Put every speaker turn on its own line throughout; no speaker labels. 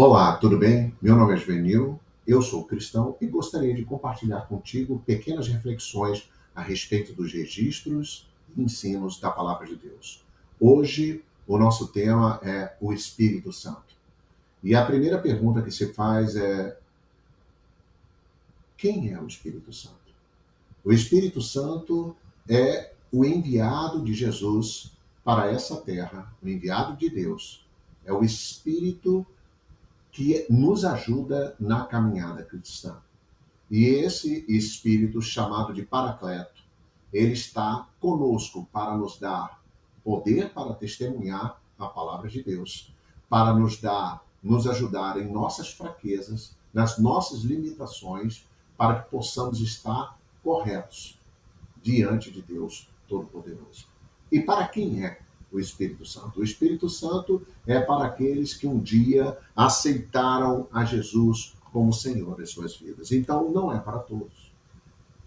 Olá, tudo bem? Meu nome é Juvenil, eu sou cristão e gostaria de compartilhar contigo pequenas reflexões a respeito dos registros e ensinos da Palavra de Deus. Hoje, o nosso tema é o Espírito Santo. E a primeira pergunta que se faz é: quem é o Espírito Santo? O Espírito Santo é o enviado de Jesus para essa terra, o enviado de Deus. É o Espírito que nos ajuda na caminhada cristã. E esse Espírito, chamado de Paracleto, ele está conosco para nos dar poder para testemunhar a palavra de Deus, para nos ajudar em nossas fraquezas, nas nossas limitações, para que possamos estar corretos diante de Deus Todo-Poderoso. E para quem é o Espírito Santo? O Espírito Santo é para aqueles que um dia aceitaram a Jesus como Senhor das suas vidas. Então, não é para todos.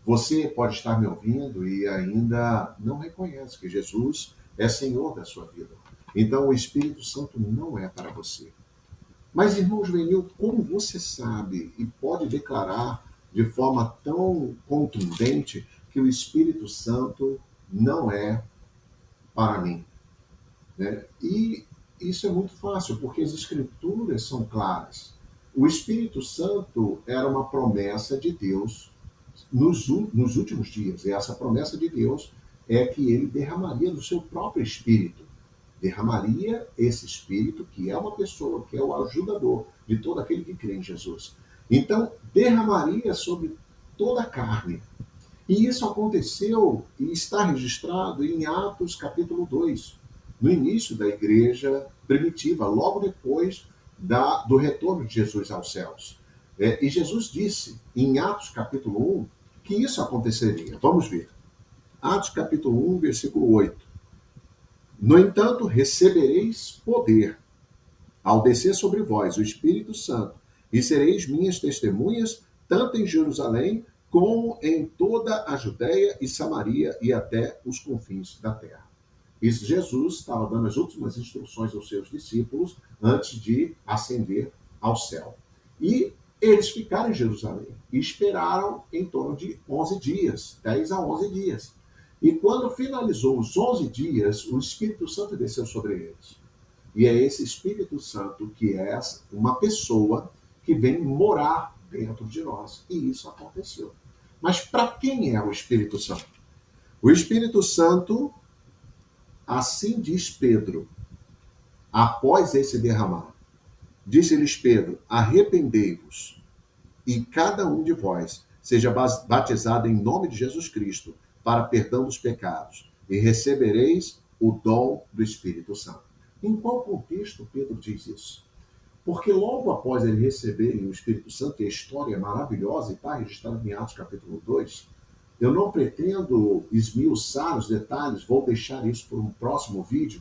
Você pode estar me ouvindo e ainda não reconhece que Jesus é Senhor da sua vida. Então, o Espírito Santo não é para você. Mas, irmão Juvenil, como você sabe e pode declarar de forma tão contundente que o Espírito Santo não é para mim? Né? E isso é muito fácil, porque as Escrituras são claras. O Espírito Santo era uma promessa de Deus nos últimos dias. E essa promessa de Deus é que ele derramaria do seu próprio Espírito. Derramaria esse Espírito, que é uma pessoa, que é o ajudador de todo aquele que crê em Jesus. Então, derramaria sobre toda a carne. E isso aconteceu e está registrado em Atos capítulo 2, no início da igreja primitiva, logo depois do retorno de Jesus aos céus. E Jesus disse em Atos capítulo 1 que isso aconteceria. Vamos ver. Atos capítulo 1, versículo 8. No entanto, recebereis poder ao descer sobre vós o Espírito Santo, e sereis minhas testemunhas, tanto em Jerusalém, como em toda a Judéia e Samaria e até os confins da terra. Isso Jesus estava dando as últimas instruções aos seus discípulos antes de ascender ao céu. E eles ficaram em Jerusalém e esperaram em torno de 11 dias, 10 a 11 dias. E quando finalizou os 11 dias, o Espírito Santo desceu sobre eles. E é esse Espírito Santo que é uma pessoa que vem morar dentro de nós. E isso aconteceu. Mas para quem é o Espírito Santo? O Espírito Santo, assim diz Pedro, após esse derramar, disse-lhes Pedro: arrependei-vos, e cada um de vós seja batizado em nome de Jesus Cristo, para perdão dos pecados, e recebereis o dom do Espírito Santo. Em qual contexto Pedro diz isso? Porque logo após ele receberem o Espírito Santo, e a história é maravilhosa, e está registrada em Atos capítulo 2, eu não pretendo esmiuçar os detalhes, vou deixar isso para um próximo vídeo,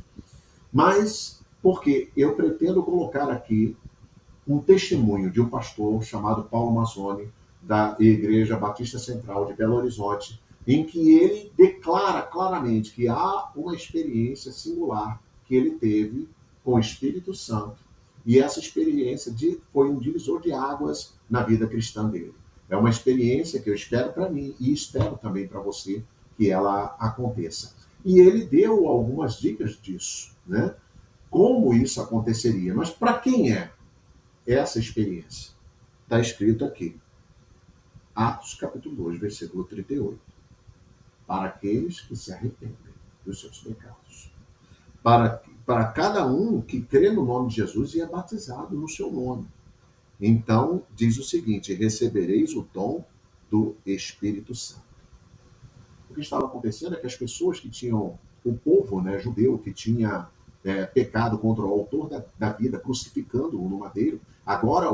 mas porque eu pretendo colocar aqui um testemunho de um pastor chamado Paulo Mazzoni, da Igreja Batista Central de Belo Horizonte, em que ele declara claramente que há uma experiência singular que ele teve com o Espírito Santo, e essa experiência foi um divisor de águas na vida cristã dele. É uma experiência que eu espero para mim e espero também para você que ela aconteça. E ele deu algumas dicas disso, né? Como isso aconteceria. Mas para quem é essa experiência? Está escrito aqui, Atos capítulo 2, versículo 38. Para aqueles que se arrependem dos seus pecados. Para cada um que crê no nome de Jesus e é batizado no seu nome. Então, diz o seguinte: recebereis o dom do Espírito Santo. O que estava acontecendo é que as pessoas que tinham, o povo, né, judeu, que tinha pecado contra o autor da vida, crucificando-o no madeiro, agora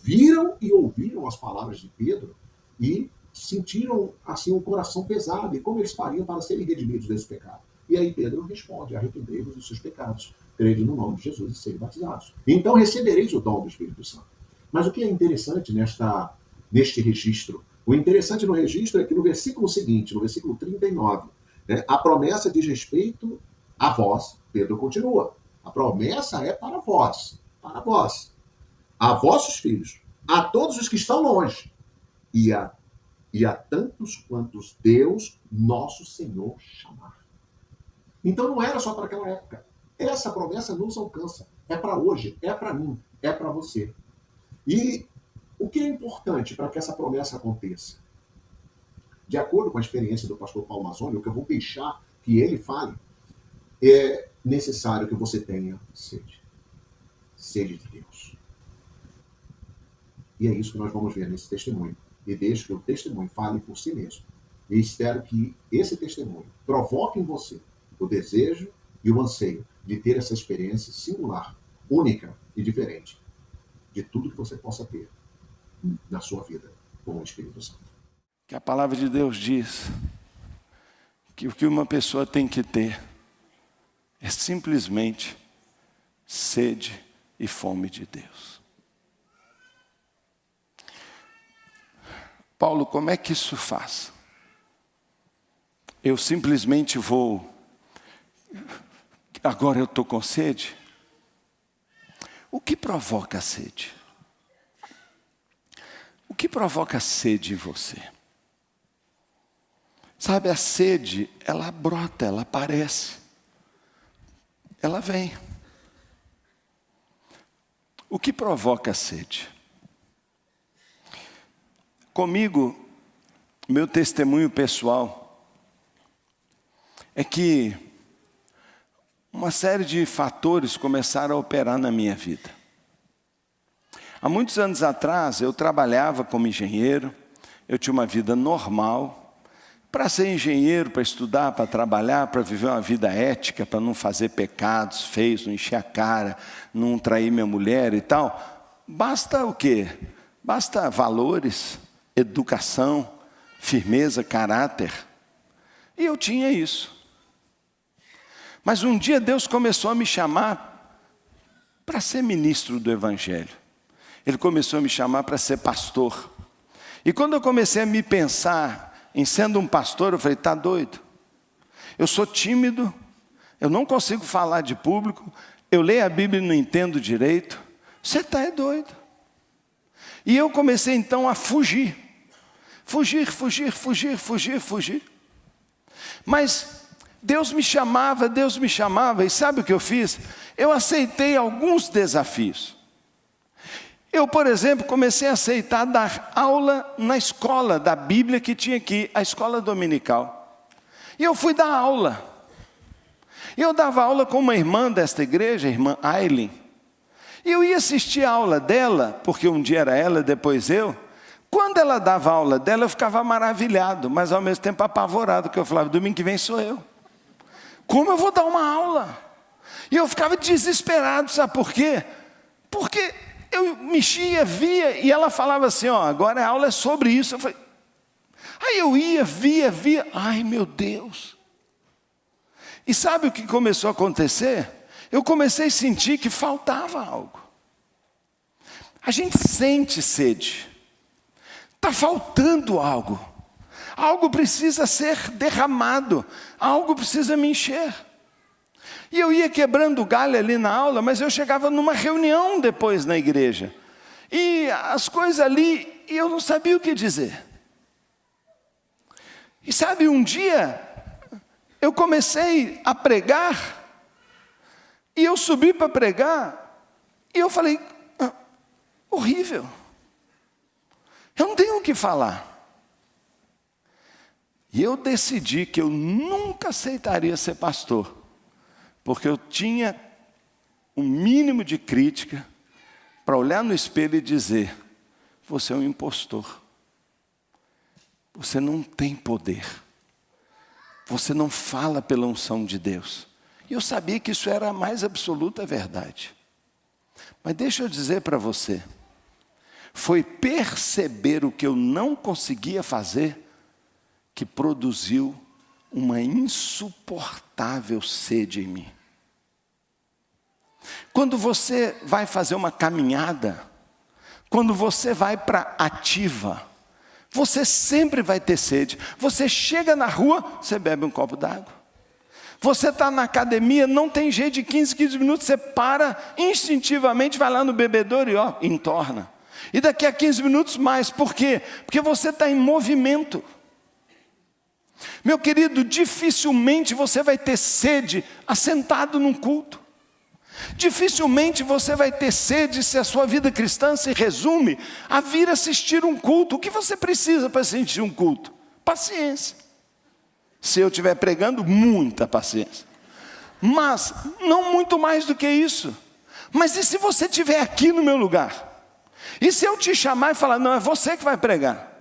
viram e ouviram as palavras de Pedro e sentiram assim um coração pesado. E como eles fariam para serem redimidos desse pecado? E aí Pedro responde: arrependei-vos dos seus pecados, crede no nome de Jesus e serem batizados. Então recebereis o dom do Espírito Santo. Mas o que é interessante neste registro? O interessante no registro é que no versículo seguinte, no versículo 39, né, a promessa diz respeito a vós. Pedro continua: a promessa é para vós, para vós. a vossos filhos, a todos os que estão longe, e a tantos quantos Deus, nosso Senhor, chamar. Então não era só para aquela época. Essa promessa nos alcança. É para hoje, é para mim, é para você. E o que é importante para que essa promessa aconteça? De acordo com a experiência do pastor Paulo Mazzoni, o que eu vou deixar que ele fale, é necessário que você tenha sede. Sede de Deus. E é isso que nós vamos ver nesse testemunho. E deixo que o testemunho fale por si mesmo. E espero que esse testemunho provoque em você o desejo e o anseio de ter essa experiência singular, única e diferente de tudo que você possa ter na sua vida com o Espírito Santo.
Que a palavra de Deus diz que o que uma pessoa tem que ter é simplesmente sede e fome de Deus. Paulo, como é que isso faz? Eu simplesmente vou... Agora eu estou com sede? O que provoca a sede? O que provoca a sede em você? Sabe, a sede, ela brota, ela aparece. Ela vem. O que provoca a sede? Comigo, meu testemunho pessoal é que uma série de fatores começaram a operar na minha vida. Há muitos anos atrás, eu trabalhava como engenheiro, eu tinha uma vida normal. Para ser engenheiro, para estudar, para trabalhar, para viver uma vida ética, para não fazer pecados feios, não encher a cara, não trair minha mulher e tal, basta o quê? Basta valores, educação, firmeza, caráter. E eu tinha isso. Mas um dia Deus começou a me chamar para ser ministro do Evangelho. Ele começou a me chamar para ser pastor. E quando eu comecei a me pensar em sendo um pastor, eu falei, tá doido? Eu sou tímido, eu não consigo falar de público, eu leio a Bíblia e não entendo direito. Você está doido. E eu comecei então a fugir. Fugir. Mas Deus me chamava, e sabe o que eu fiz? Eu aceitei alguns desafios. Eu, por exemplo, comecei a aceitar dar aula na escola da Bíblia que tinha aqui, a escola dominical. E eu fui dar aula. E eu dava aula com uma irmã desta igreja, a irmã Aileen. E eu ia assistir a aula dela, porque um dia era ela, depois eu. Quando ela dava a aula dela, eu ficava maravilhado, mas ao mesmo tempo apavorado, porque eu falava, domingo que vem sou eu. Como eu vou dar uma aula? E eu ficava desesperado, sabe por quê? Porque eu mexia, via, e ela falava assim, ó, agora a aula é sobre isso. Eu falei, aí eu ia, via, ai meu Deus. E sabe o que começou a acontecer? Eu comecei a sentir que faltava algo. A gente sente sede. Está faltando algo. Algo precisa ser derramado. Algo precisa me encher. E eu ia quebrando galho ali na aula, mas eu chegava numa reunião depois na igreja. E as coisas ali, e eu não sabia o que dizer. E sabe, um dia, eu comecei a pregar, e eu subi para pregar, e eu falei, horrível. Eu não tenho o que falar. E eu decidi que eu nunca aceitaria ser pastor, porque eu tinha um mínimo de crítica para olhar no espelho e dizer, você é um impostor. Você não tem poder. Você não fala pela unção de Deus. E eu sabia que isso era a mais absoluta verdade. Mas deixa eu dizer para você, foi perceber o que eu não conseguia fazer que produziu uma insuportável sede em mim. Quando você vai fazer uma caminhada, quando você vai para ativa, você sempre vai ter sede. Você chega na rua, você bebe um copo d'água. Você está na academia, não tem jeito, de 15 minutos, você para, instintivamente vai lá no bebedouro e entorna. E daqui a 15 minutos mais, por quê? Porque você está em movimento. Meu querido, dificilmente você vai ter sede assentado num culto. Dificilmente você vai ter sede se a sua vida cristã se resume a vir assistir um culto. O que você precisa para assistir um culto? Paciência. Se eu estiver pregando, muita paciência. Mas não muito mais do que isso. Mas e se você estiver aqui no meu lugar? E se eu te chamar e falar, não, é você que vai pregar?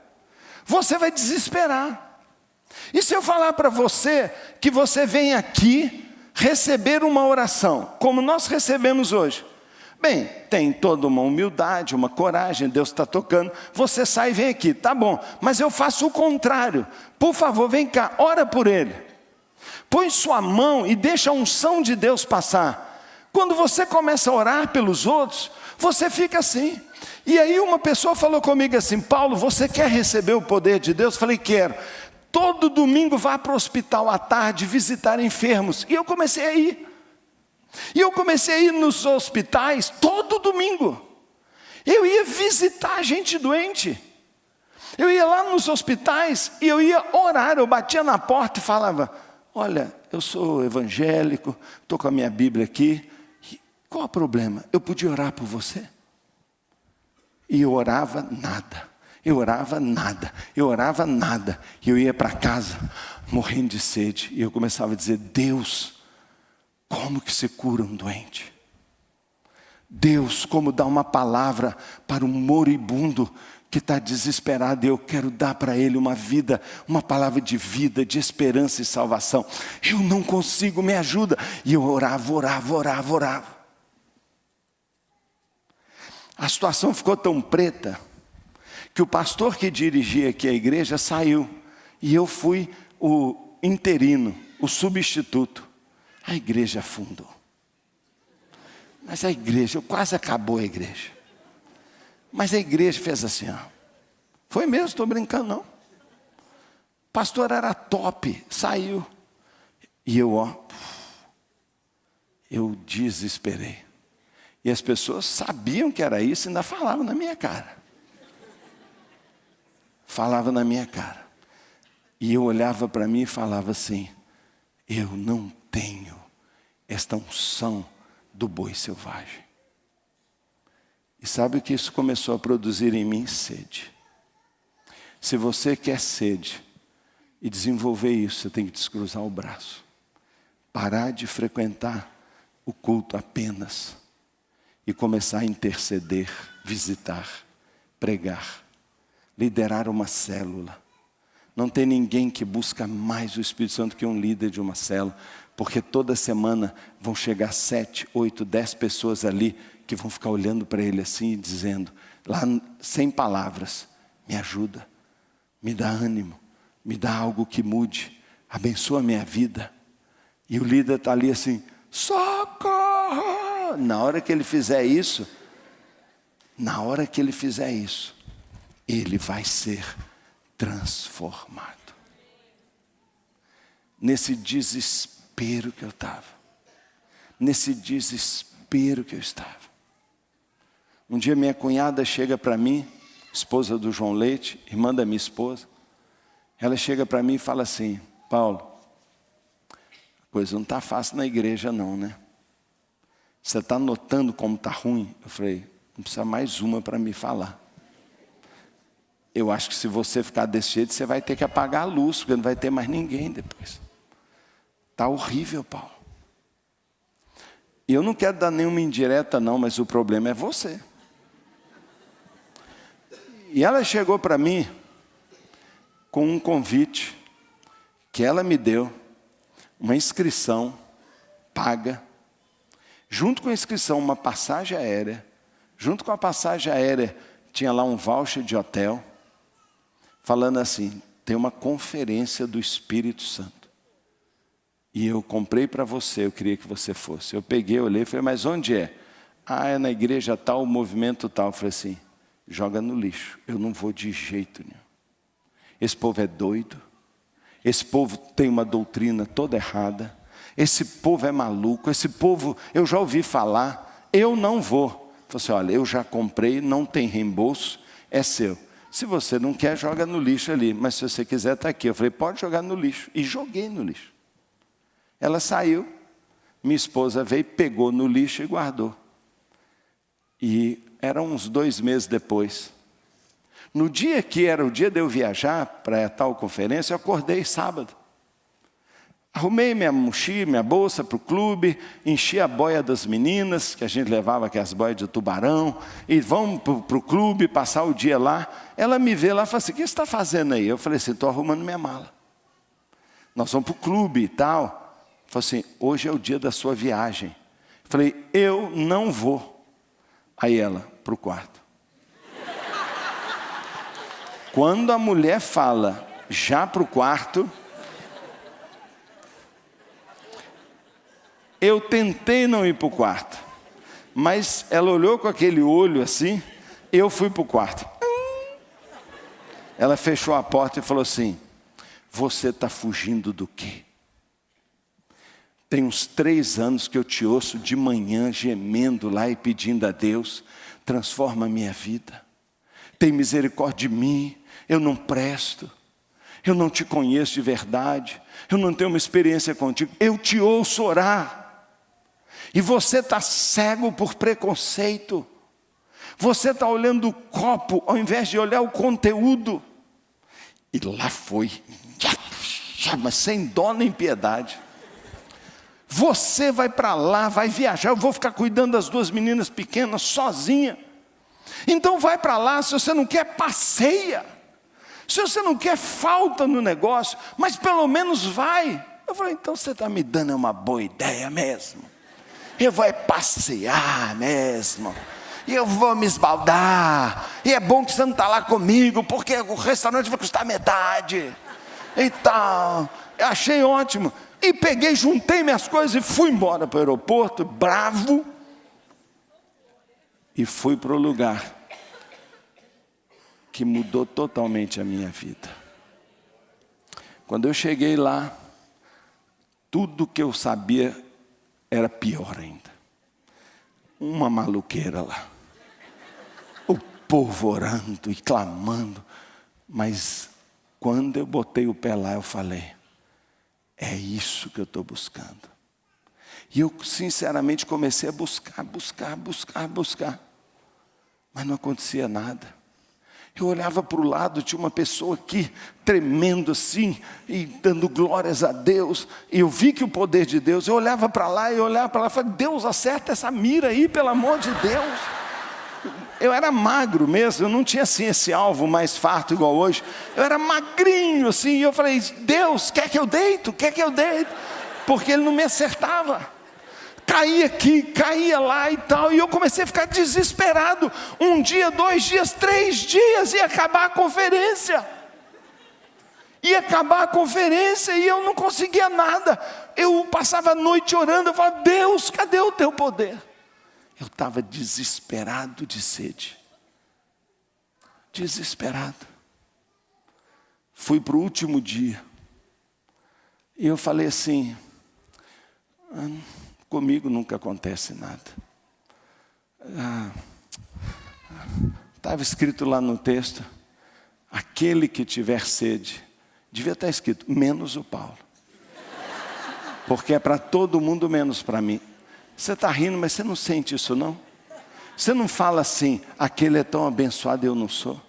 Você vai desesperar. E se eu falar para você que você vem aqui receber uma oração, como nós recebemos hoje? Bem, tem toda uma humildade, uma coragem, Deus está tocando, você sai e vem aqui, tá bom, mas eu faço o contrário. Por favor, vem cá, ora por ele. Põe sua mão e deixa a unção de Deus passar. Quando você começa a orar pelos outros, você fica assim. E aí uma pessoa falou comigo assim, Paulo, você quer receber o poder de Deus? Eu falei, quero. Todo domingo vá para o hospital à tarde visitar enfermos. E eu comecei a ir. E eu comecei a ir nos hospitais todo domingo. Eu ia visitar gente doente. Eu ia lá nos hospitais e eu ia orar. Eu batia na porta e falava, olha, eu sou evangélico, estou com a minha Bíblia aqui. Qual é o problema? Eu podia orar por você? E eu orava nada. Eu orava nada, eu orava nada. E eu ia para casa, morrendo de sede. E eu começava a dizer, Deus, como que se cura um doente? Deus, como dá uma palavra para um moribundo que está desesperado. E eu quero dar para ele uma vida, uma palavra de vida, de esperança e salvação. Eu não consigo, me ajuda. E eu orava. A situação ficou tão preta que o pastor que dirigia aqui a igreja saiu, e eu fui o interino, o substituto. A igreja afundou. Mas a igreja, quase acabou a igreja. Mas a igreja fez assim, ó. Foi mesmo, estou brincando não. O pastor era top, saiu. E eu desesperei. E as pessoas sabiam que era isso e ainda falavam na minha cara. Falava na minha cara. E eu olhava para mim e falava assim, eu não tenho esta unção do boi selvagem. E sabe o que isso começou a produzir em mim? Sede. Se você quer sede e desenvolver isso, você tem que descruzar o braço. Parar de frequentar o culto apenas e começar a interceder, visitar, pregar. Liderar uma célula. Não tem ninguém que busca mais o Espírito Santo que um líder de uma célula, porque toda semana vão chegar 7, 8, 10 pessoas ali que vão ficar olhando para ele assim e dizendo, lá sem palavras, me ajuda, me dá ânimo, me dá algo que mude, abençoa a minha vida. E o líder está ali assim, socorro! Na hora que ele fizer isso, ele vai ser transformado. Nesse desespero que eu estava. Um dia minha cunhada chega para mim, esposa do João Leite, irmã da minha esposa. Ela chega para mim e fala assim, Paulo, a coisa não está fácil na igreja não, né? Você está notando como está ruim? Eu falei, não precisa mais uma para me falar. Eu acho que se você ficar desse jeito, você vai ter que apagar a luz, porque não vai ter mais ninguém depois. Está horrível, Paulo. E eu não quero dar nenhuma indireta não, mas o problema é você. E ela chegou para mim com um convite que ela me deu, uma inscrição paga, junto com a inscrição uma passagem aérea, junto com a passagem aérea tinha lá um voucher de hotel, falando assim, tem uma conferência do Espírito Santo. E eu comprei para você, eu queria que você fosse. Eu peguei, olhei e falei, mas onde é? Ah, é na igreja tal, o movimento tal. Eu falei assim, joga no lixo, eu não vou de jeito nenhum. Esse povo é doido, esse povo tem uma doutrina toda errada, Esse povo é maluco, esse povo, eu já ouvi falar, eu não vou. Falei assim, olha, eu já comprei, não tem reembolso, é seu. Se você não quer, joga no lixo ali, mas se você quiser, está aqui. Eu falei, pode jogar no lixo. E joguei no lixo. Ela saiu, minha esposa veio, pegou no lixo e guardou. E eram uns 2 meses depois. No dia que era o dia de eu viajar para tal conferência, eu acordei sábado. Arrumei minha mochila, minha bolsa para o clube, enchi a boia das meninas, que a gente levava aquelas boias de tubarão, e vamos para o clube, passar o dia lá. Ela me vê lá e fala assim, o que você está fazendo aí? Eu falei assim, estou arrumando minha mala. Nós vamos para o clube e tal. Falei assim, hoje é o dia da sua viagem. Eu falei, eu não vou. Aí ela, para o quarto. Quando a mulher fala, já para o quarto, eu tentei não ir para o quarto, mas ela olhou com aquele olho assim, eu fui para o quarto. Ela fechou a porta e falou assim, você está fugindo do quê? Tem uns 3 anos que eu te ouço de manhã gemendo lá e pedindo a Deus, transforma a minha vida, tem misericórdia de mim, eu não presto, eu não te conheço de verdade, eu não tenho uma experiência contigo, eu te ouço orar. E você está cego por preconceito. Você está olhando o copo ao invés de olhar o conteúdo. E lá foi, mas sem dó nem piedade. Você vai para lá, vai viajar, eu vou ficar cuidando das 2 meninas pequenas sozinha. Então vai para lá, se você não quer, passeia. Se você não quer, falta no negócio, mas pelo menos vai. Eu falei, então você está me dando uma boa ideia mesmo. Eu vou passear mesmo, e eu vou me esbaldar, e é bom que você não está lá comigo, porque o restaurante vai custar metade, e tal. Eu achei ótimo, e peguei, juntei minhas coisas e fui embora para o aeroporto, bravo, e fui para o lugar que mudou totalmente a minha vida. Quando eu cheguei lá, tudo que eu sabia era pior ainda. Uma maluqueira lá. O povo orando e clamando. Mas quando eu botei o pé lá, eu falei, é isso que eu estou buscando. E eu sinceramente comecei a buscar. Mas não acontecia nada. Eu olhava para o lado, tinha uma pessoa aqui, tremendo assim, e dando glórias a Deus, e eu vi que o poder de Deus, eu olhava para lá, e falei, Deus, acerta essa mira aí, pelo amor de Deus. Eu era magro mesmo, eu não tinha assim esse alvo mais farto igual hoje, eu era magrinho assim, e eu falei, Deus, quer que eu deito? Porque Ele não me acertava. Caía aqui, caía lá e tal, e eu comecei a ficar desesperado. 1 dia, 2 dias, 3 dias, ia acabar a conferência. Ia acabar a conferência e eu não conseguia nada. Eu passava a noite orando, eu falava, Deus, cadê o teu poder? Eu estava desesperado de sede. Desesperado. Fui para o último dia. E eu falei assim, comigo nunca acontece nada. Estava escrito lá no texto, aquele que tiver sede, devia estar escrito, menos o Paulo. Porque é para todo mundo, menos para mim. Você está rindo, mas você não sente isso não? Você não fala assim, aquele é tão abençoado e eu não sou.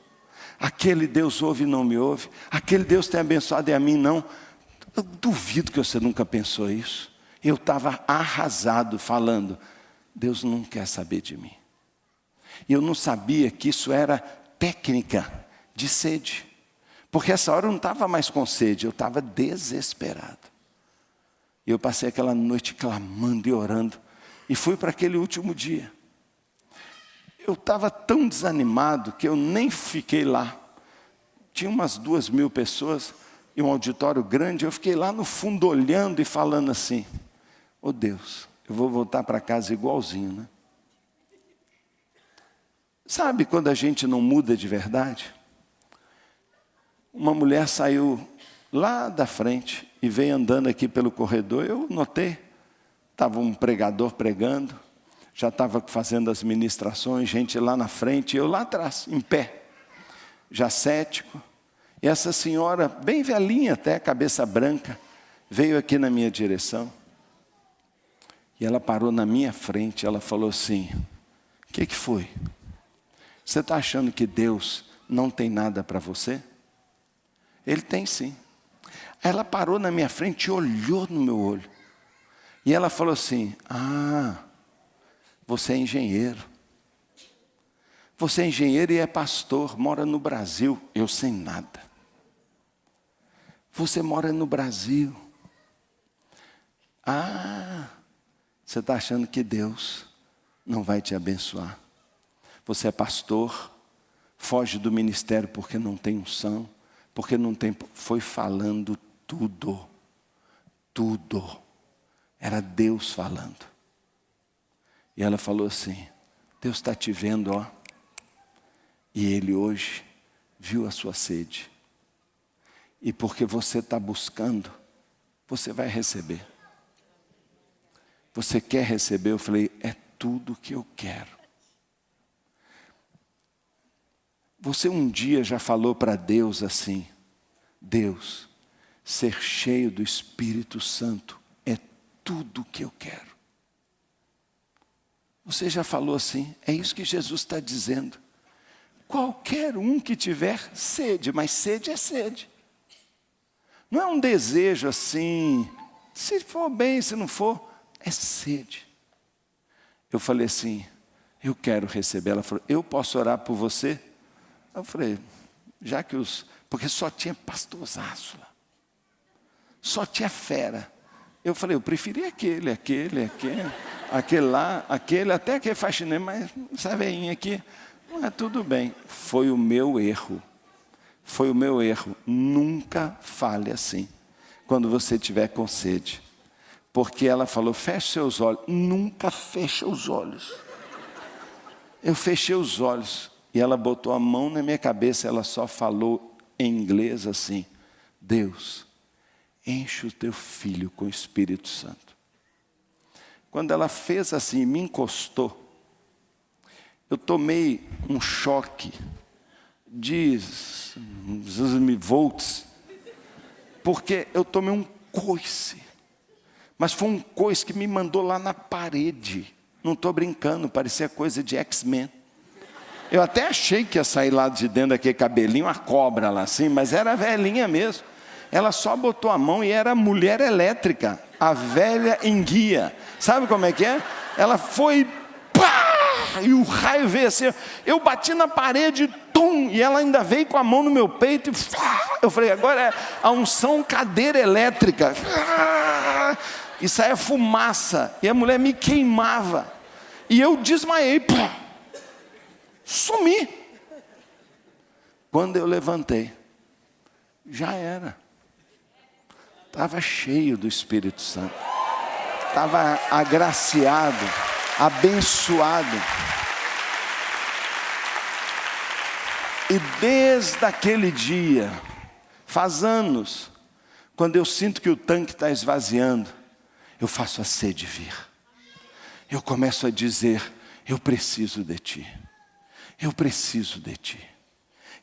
Aquele Deus ouve e não me ouve. Aquele Deus tem abençoado e a mim não. Eu duvido que você nunca pensou isso. Eu estava arrasado falando, Deus não quer saber de mim. E eu não sabia que isso era técnica de sede. Porque essa hora eu não estava mais com sede, eu estava desesperado. E eu passei aquela noite clamando e orando. E fui para aquele último dia. Eu estava tão desanimado que eu nem fiquei lá. Tinha umas 2.000 pessoas e um auditório grande. Eu fiquei lá no fundo olhando e falando assim, oh Deus, eu vou voltar para casa igualzinho, né? Sabe quando a gente não muda de verdade? Uma mulher saiu lá da frente e veio andando aqui pelo corredor, eu notei. Estava um pregador pregando, já estava fazendo as ministrações, gente lá na frente, eu lá atrás, em pé, já cético. E essa senhora, bem velhinha até, cabeça branca, veio aqui na minha direção. E ela parou na minha frente, ela falou assim: o que foi? Você está achando que Deus não tem nada para você? Ele tem sim. Ela parou na minha frente e olhou no meu olho. E ela falou assim: você é engenheiro. Você é engenheiro e é pastor, mora no Brasil. Eu sem nada. Você mora no Brasil. Você está achando que Deus não vai te abençoar. Você é pastor, foge do ministério porque não tem unção, porque não tem... Foi falando tudo. Era Deus falando. E ela falou assim: Deus está te vendo, ó. E Ele hoje viu a sua sede. E porque você está buscando, você vai receber. Você quer receber? Eu falei: é tudo que eu quero. Você um dia já falou para Deus assim: Deus, ser cheio do Espírito Santo é tudo que eu quero. Você já falou assim? É isso que Jesus está dizendo. Qualquer um que tiver sede, mas sede é sede. Não é um desejo assim, se for bem, se não for, é sede. Eu falei assim: eu quero receber. Ela falou: eu posso orar por você? Eu falei: já que porque só tinha pastorzaço lá. Só tinha fera. Eu falei: eu preferi aquele lá, até aquele faxineiro, mas essa veinha aqui, não é tudo bem. Foi o meu erro. Nunca fale assim, quando você estiver com sede. Porque ela falou: feche seus olhos. Nunca fecha os olhos. Eu fechei os olhos. E ela botou a mão na minha cabeça, ela só falou em inglês assim: Deus, enche o teu filho com o Espírito Santo. Quando ela fez assim, me encostou, eu tomei um choque de volts, porque eu tomei um coice. Mas foi um coice que me mandou lá na parede. Não estou brincando, parecia coisa de X-Men. Eu até achei que ia sair lá de dentro daquele cabelinho, uma cobra lá assim, mas era velhinha mesmo. Ela só botou a mão e era mulher elétrica, a velha enguia. Sabe como é que é? Ela foi, pá, e o raio veio assim. Eu bati na parede, tum, e ela ainda veio com a mão no meu peito. E, eu falei: agora é a unção cadeira elétrica. E saia fumaça, e a mulher me queimava. E eu desmaiei, pá, sumi. Quando eu levantei, já era. Estava cheio do Espírito Santo. Estava agraciado, abençoado. E desde aquele dia, faz anos, quando eu sinto que o tanque está esvaziando, eu faço a sede vir. Eu começo a dizer: eu preciso de ti. Eu preciso de ti.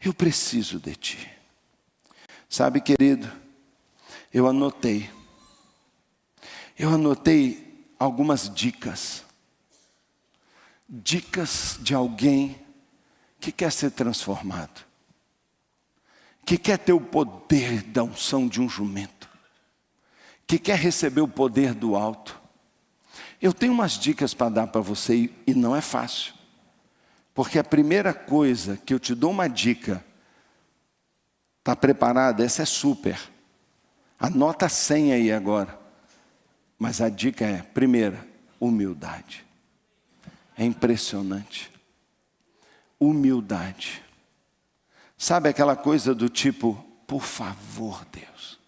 Eu preciso de ti. Sabe, querido, eu anotei algumas dicas de alguém que quer ser transformado, que quer ter o poder da unção de um jumento, que quer receber o poder do alto. Eu tenho umas dicas para dar para você e não é fácil, porque a primeira coisa que eu te dou uma dica, está preparada? Essa é super. Anota a senha aí agora. Mas a dica é, primeira, humildade. É impressionante. Humildade. Sabe aquela coisa do tipo: por favor, Deus,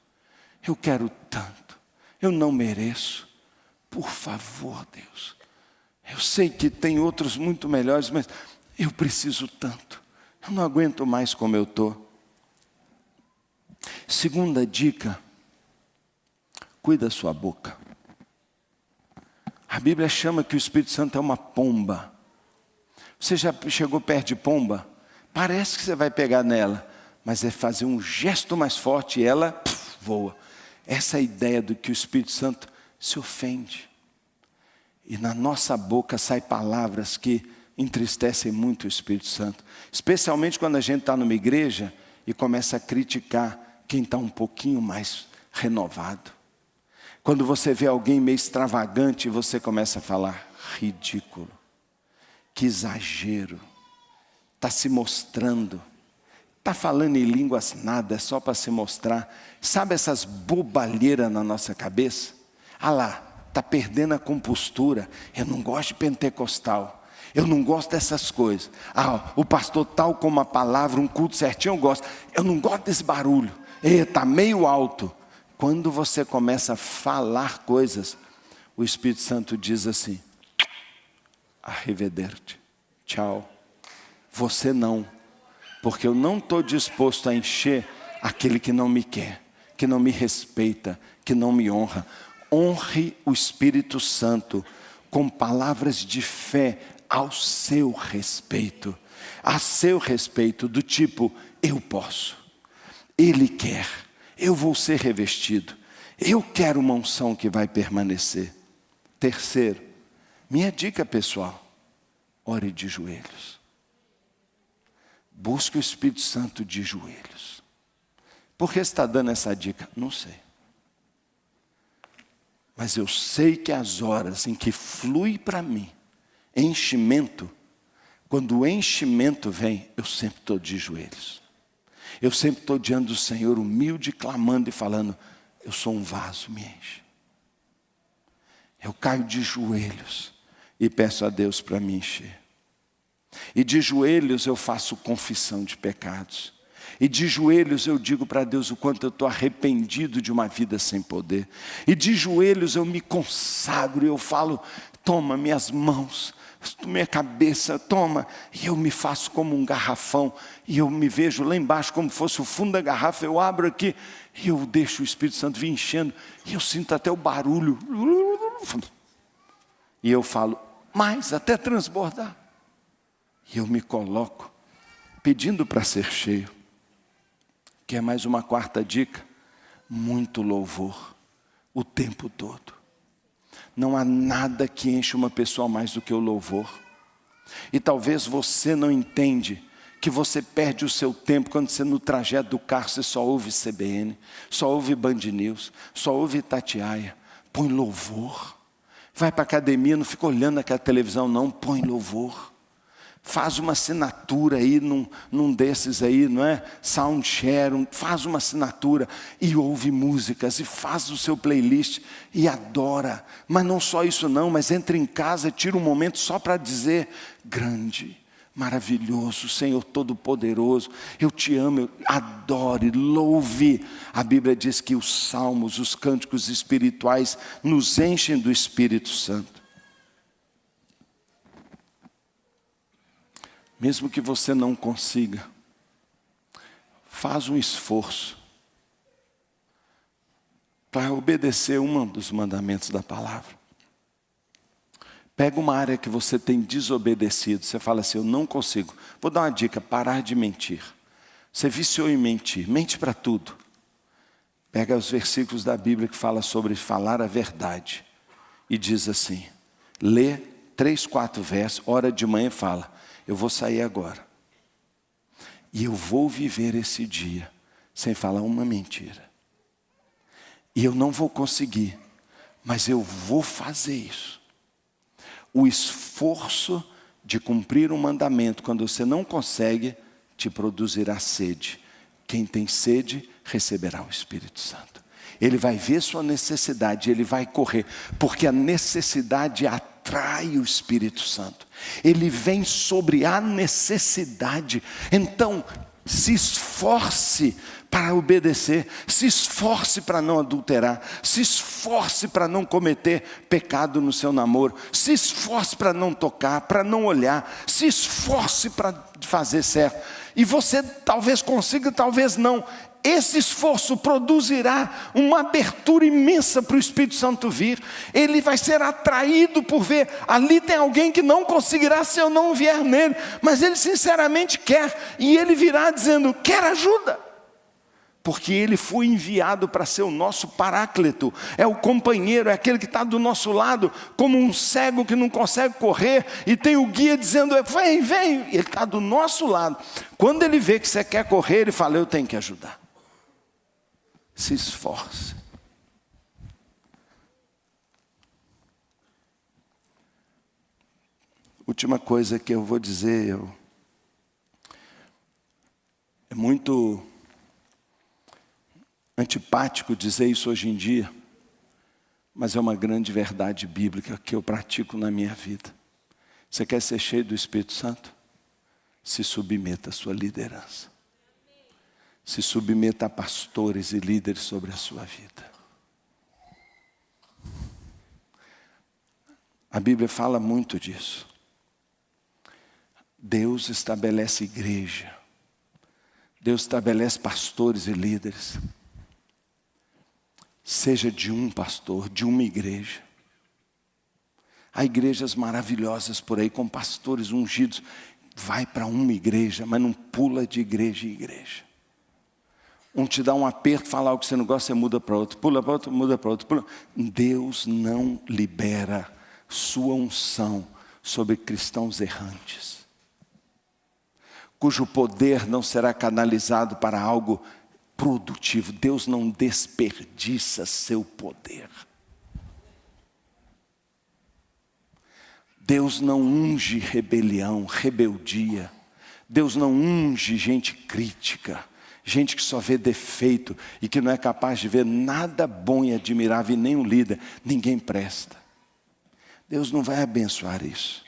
eu quero tanto, eu não mereço, por favor, Deus, eu sei que tem outros muito melhores, mas eu preciso tanto, eu não aguento mais como eu estou. Segunda dica: cuida da sua boca. A Bíblia chama que o Espírito Santo é uma pomba. Você já chegou perto de pomba? Parece que você vai pegar nela, mas é fazer um gesto mais forte e ela voa. Essa é a ideia do que o Espírito Santo se ofende. E na nossa boca saem palavras que entristecem muito o Espírito Santo. Especialmente quando a gente está numa igreja e começa a criticar quem está um pouquinho mais renovado. Quando você vê alguém meio extravagante, você começa a falar, ridículo, que exagero, está se mostrando, está falando em línguas nada, é só para se mostrar. Sabe essas bobalheiras na nossa cabeça? Ah lá, está perdendo a compostura. Eu não gosto de pentecostal, eu não gosto dessas coisas. Ah, o pastor tal com uma palavra, um culto certinho, eu gosto. Eu não gosto desse barulho, está meio alto. Quando você começa a falar coisas, o Espírito Santo diz assim, arrivederci, tchau. Você não, porque eu não estou disposto a encher aquele que não me quer, que não me respeita, que não me honra. Honre o Espírito Santo com palavras de fé ao seu respeito. A seu respeito, do tipo, eu posso, Ele quer, eu vou ser revestido, eu quero uma unção que vai permanecer. Terceiro, minha dica pessoal, ore de joelhos. Busque o Espírito Santo de joelhos. Por que você está dando essa dica? Não sei. Mas eu sei que as horas em que flui para mim enchimento, quando o enchimento vem, eu sempre estou de joelhos. Eu sempre estou diante do Senhor, humilde, clamando e falando, eu sou um vaso, me enche. Eu caio de joelhos e peço a Deus para me encher. E de joelhos eu faço confissão de pecados. E de joelhos eu digo para Deus o quanto eu estou arrependido de uma vida sem poder. E de joelhos eu me consagro e eu falo, toma minhas mãos, minha cabeça, toma. E eu me faço como um garrafão. E eu me vejo lá embaixo como fosse o fundo da garrafa. Eu abro aqui e eu deixo o Espírito Santo vir enchendo. E eu sinto até o barulho. E eu falo, mais até transbordar. E eu me coloco pedindo para ser cheio. Que é mais uma quarta dica, muito louvor, o tempo todo. Não há nada que enche uma pessoa mais do que o louvor. E talvez você não entende que você perde o seu tempo quando você no trajeto do carro, você só ouve CBN, só ouve Band News, só ouve Itatiaia. Põe louvor. Vai para a academia, não fica olhando aquela televisão não, põe louvor. Faz uma assinatura aí num desses aí, não é? Soundshare, faz uma assinatura e ouve músicas e faz o seu playlist e adora. Mas não só isso não, mas entra em casa e tira um momento só para dizer, grande, maravilhoso, Senhor Todo-Poderoso, eu te amo, eu adore, louve. A Bíblia diz que os salmos, os cânticos espirituais nos enchem do Espírito Santo. Mesmo que você não consiga, faz um esforço para obedecer um dos mandamentos da palavra. Pega uma área que você tem desobedecido, você fala assim, eu não consigo. Vou dar uma dica, parar de mentir. Você viciou em mentir, mente para tudo. Pega os versículos da Bíblia que fala sobre falar a verdade. E diz assim, lê 3, 4 versos, ora de manhã e fala, eu vou sair agora. E eu vou viver esse dia sem falar uma mentira. E eu não vou conseguir, mas eu vou fazer isso. O esforço de cumprir um mandamento, quando você não consegue, te produzirá sede. Quem tem sede, receberá o Espírito Santo. Ele vai ver sua necessidade, ele vai correr, porque a necessidade atrai o Espírito Santo. Ele vem sobre a necessidade. Então, se esforce para obedecer, se esforce para não adulterar, se esforce para não cometer pecado no seu namoro, se esforce para não tocar, para não olhar, se esforce para fazer certo. E você talvez consiga, talvez não. esse esforço produzirá uma abertura imensa para o Espírito Santo vir. Ele vai ser atraído por ver, ali tem alguém que não conseguirá se eu não vier nele, mas ele sinceramente quer, e ele virá dizendo, quer ajuda. Porque ele foi enviado para ser o nosso paráclito, é o companheiro, é aquele que está do nosso lado, como um cego que não consegue correr, e tem o guia dizendo, vem, vem, ele está do nosso lado. Quando ele vê que você quer correr, ele fala, eu tenho que ajudar. Se esforce. Última coisa que eu vou dizer, é muito antipático dizer isso hoje em dia, mas é uma grande verdade bíblica que eu pratico na minha vida. Você quer ser cheio do Espírito Santo? Se submeta à sua liderança. Se submeta a pastores e líderes sobre a sua vida. A Bíblia fala muito disso. Deus estabelece igreja. Deus estabelece pastores e líderes. Seja de um pastor, de uma igreja. Há igrejas maravilhosas por aí, com pastores ungidos. Vai para uma igreja, mas não pula de igreja em igreja. Um te dá um aperto, fala algo que você não gosta, você muda para outro. Pula para outro, muda para outro. Pula. Deus não libera sua unção sobre cristãos errantes, cujo poder não será canalizado para algo produtivo. Deus não desperdiça seu poder. Deus não unge rebelião, rebeldia. Deus não unge gente crítica, gente que só vê defeito e que não é capaz de ver nada bom e admirável em nenhum líder. Ninguém presta. Deus não vai abençoar isso.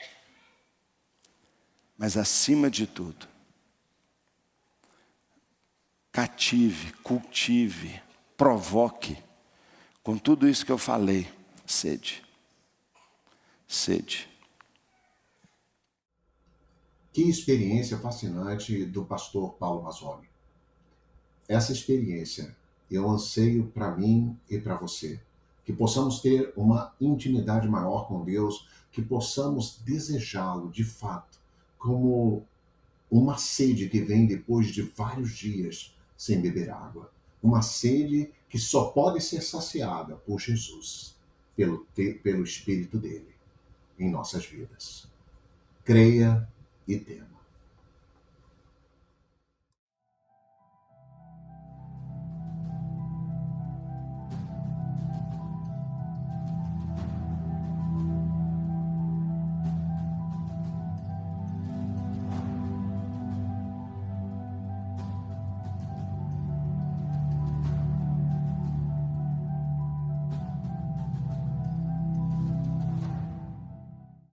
Mas acima de tudo, cative, cultive, provoque, com tudo isso que eu falei, sede. Sede.
Que experiência fascinante do pastor Paulo Mazzoni. Essa experiência eu anseio para mim e para você. Que possamos ter uma intimidade maior com Deus, que possamos desejá-lo de fato, como uma sede que vem depois de vários dias sem beber água. Uma sede que só pode ser saciada por Jesus, pelo Espírito dele, em nossas vidas. Creia e tema.